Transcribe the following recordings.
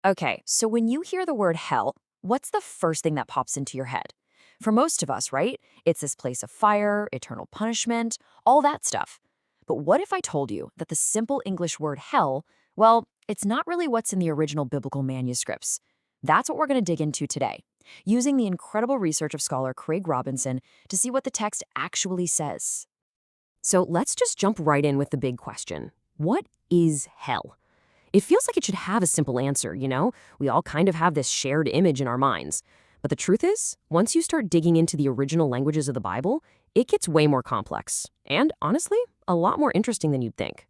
Okay, so when you hear the word hell, what's the first thing that pops into your head? For most of us, right? It's this place of fire, eternal punishment, all that stuff. But what if I told you that the simple English word hell, well, it's not really what's in the original biblical manuscripts? That's what we're going to dig into today, using the incredible research of scholar Craig Robinson to see what the text actually says. So let's just jump right in with the big question. What is hell? It feels like it should have a simple answer, you know? We all kind of have this shared image in our minds. But the truth is, once you start digging into the original languages of the Bible, it gets way more complex. And honestly, a lot more interesting than you'd think.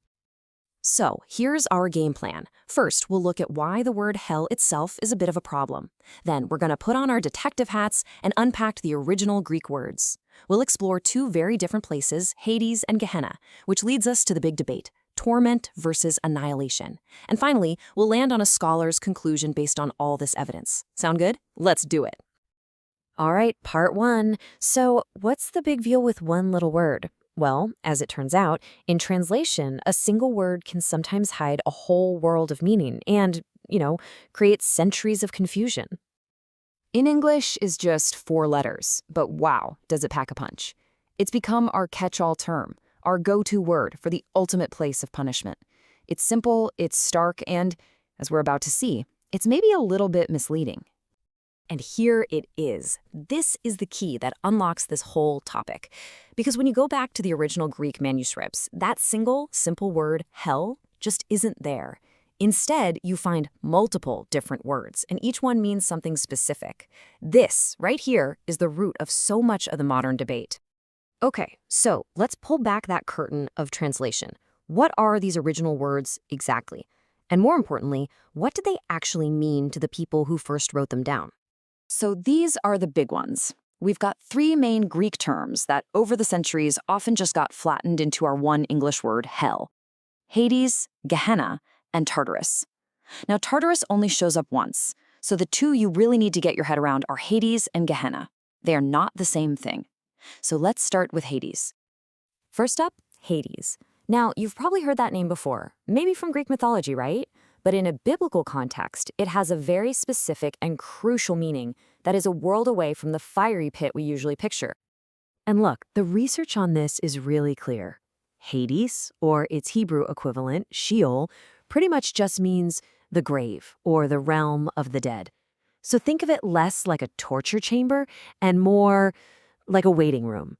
So, here's our game plan. First, we'll look at why the word hell itself is a bit of a problem. Then, we're going to put on our detective hats and unpack the original Greek words. We'll explore two very different places, Hades and Gehenna, which leads us to the big debate: torment versus annihilation. And finally, we'll land on a scholar's conclusion based on all this evidence. Sound good? Let's do it. All right, part one. So, what's the big deal with one little word? Well, as it turns out, in translation, a single word can sometimes hide a whole world of meaning and, create centuries of confusion. In English is just 4 letters, but wow, does it pack a punch. It's become our catch-all term, our go-to word for the ultimate place of punishment. It's simple, it's stark, and, as we're about to see, it's maybe a little bit misleading. And here it is. This is the key that unlocks this whole topic. Because when you go back to the original Greek manuscripts, that single, simple word, hell, just isn't there. Instead, you find multiple different words, and each one means something specific. This, right here, is the root of so much of the modern debate. Okay, so let's pull back that curtain of translation. What are these original words exactly? And more importantly, what did they actually mean to the people who first wrote them down? So these are the big ones. We've got 3 main Greek terms that over the centuries often just got flattened into our one English word, hell: Hades, Gehenna, and Tartarus. Now, Tartarus only shows up once, so the two you really need to get your head around are Hades and Gehenna. They are not the same thing. So let's start with Hades. First up, Hades. Now, you've probably heard that name before, maybe from Greek mythology, right? But in a biblical context, it has a very specific and crucial meaning that is a world away from the fiery pit we usually picture. And look, the research on this is really clear. Hades, or its Hebrew equivalent, Sheol, pretty much just means the grave or the realm of the dead. So think of it less like a torture chamber and more like a waiting room.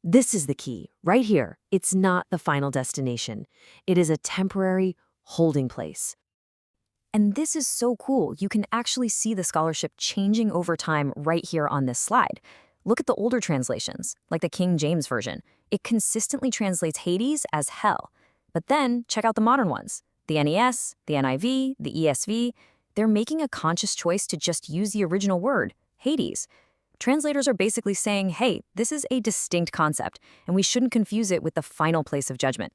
This is the key, right here. It's not the final destination. It is a temporary holding place. And this is so cool. You can actually see the scholarship changing over time right here on this slide. Look at the older translations, like the King James Version. It consistently translates Hades as hell. But then check out the modern ones. The NES, the NIV, the ESV. They're making a conscious choice to just use the original word, Hades. Translators are basically saying, hey, this is a distinct concept, and we shouldn't confuse it with the final place of judgment.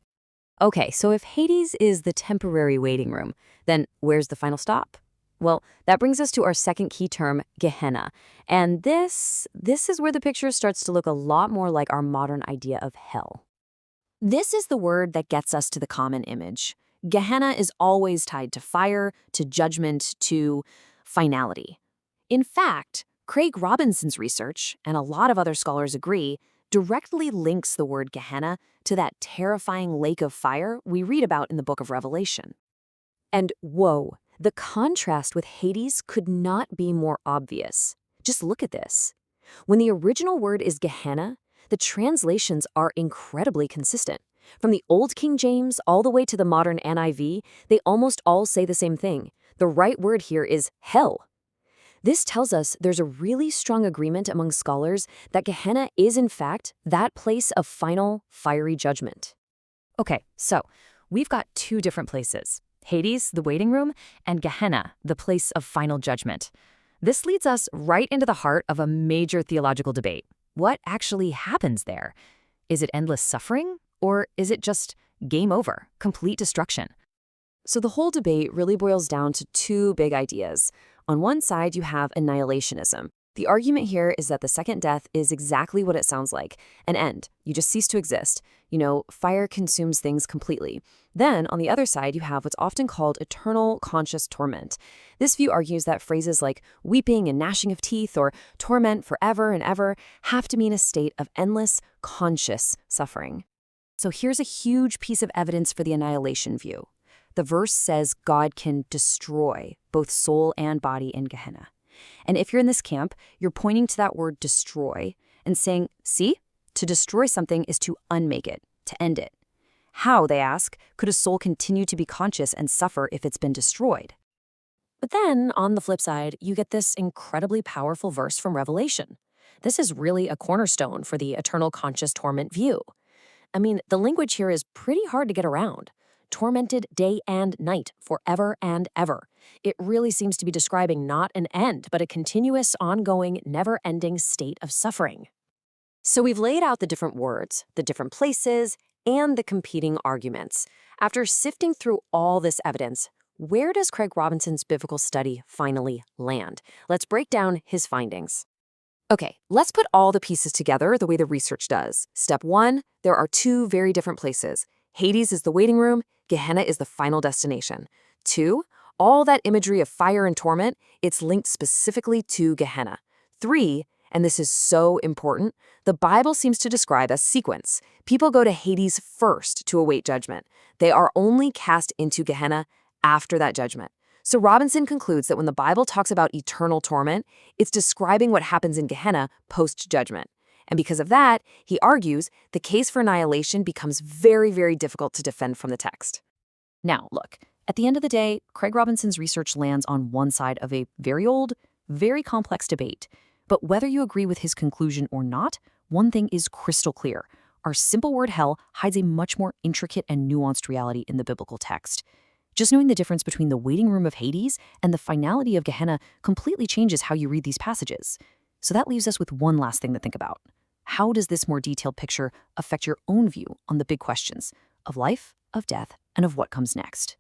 Okay, so if Hades is the temporary waiting room, then where's the final stop? Well, that brings us to our second key term, Gehenna. And this is where the picture starts to look a lot more like our modern idea of hell. This is the word that gets us to the common image. Gehenna is always tied to fire, to judgment, to finality. In fact, Craig Robinson's research, and a lot of other scholars agree, directly links the word Gehenna to that terrifying lake of fire we read about in the book of Revelation. And whoa, the contrast with Hades could not be more obvious. Just look at this. When the original word is Gehenna, the translations are incredibly consistent. From the Old King James all the way to the modern NIV, they almost all say the same thing. The right word here is hell. This tells us there's a really strong agreement among scholars that Gehenna is, in fact, that place of final, fiery judgment. Okay, so we've got 2 different places: Hades, the waiting room, and Gehenna, the place of final judgment. This leads us right into the heart of a major theological debate. What actually happens there? Is it endless suffering, or is it just game over, complete destruction? So the whole debate really boils down to 2 big ideas. On one side, you have annihilationism. The argument here is that the second death is exactly what it sounds like, an end. You just cease to exist. Fire consumes things completely. Then, on the other side, you have what's often called eternal conscious torment. This view argues that phrases like weeping and gnashing of teeth or torment forever and ever have to mean a state of endless, conscious suffering. So here's a huge piece of evidence for the annihilation view. The verse says God can destroy both soul and body in Gehenna. And if you're in this camp, you're pointing to that word destroy and saying, see, to destroy something is to unmake it, to end it. How, they ask, could a soul continue to be conscious and suffer if it's been destroyed? But then, on the flip side, you get this incredibly powerful verse from Revelation. This is really a cornerstone for the eternal conscious torment view. I mean, the language here is pretty hard to get around. Tormented day and night, forever and ever. It really seems to be describing not an end, but a continuous, ongoing, never-ending state of suffering. So we've laid out the different words, the different places, and the competing arguments. After sifting through all this evidence, where does Craig Robinson's biblical study finally land? Let's break down his findings. Okay, let's put all the pieces together the way the research does. Step 1, there are two very different places. Hades is the waiting room, Gehenna is the final destination. 2, all that imagery of fire and torment, it's linked specifically to Gehenna. 3, and this is so important, the Bible seems to describe a sequence. People go to Hades first to await judgment. They are only cast into Gehenna after that judgment. So Robinson concludes that when the Bible talks about eternal torment, it's describing what happens in Gehenna post-judgment. And because of that, he argues the case for annihilation becomes very, very difficult to defend from the text. Now, look, at the end of the day, Craig Robinson's research lands on one side of a very old, very complex debate. But whether you agree with his conclusion or not, one thing is crystal clear. Our simple word hell hides a much more intricate and nuanced reality in the biblical text. Just knowing the difference between the waiting room of Hades and the finality of Gehenna completely changes how you read these passages. So that leaves us with one last thing to think about. How does this more detailed picture affect your own view on the big questions of life, of death, and of what comes next?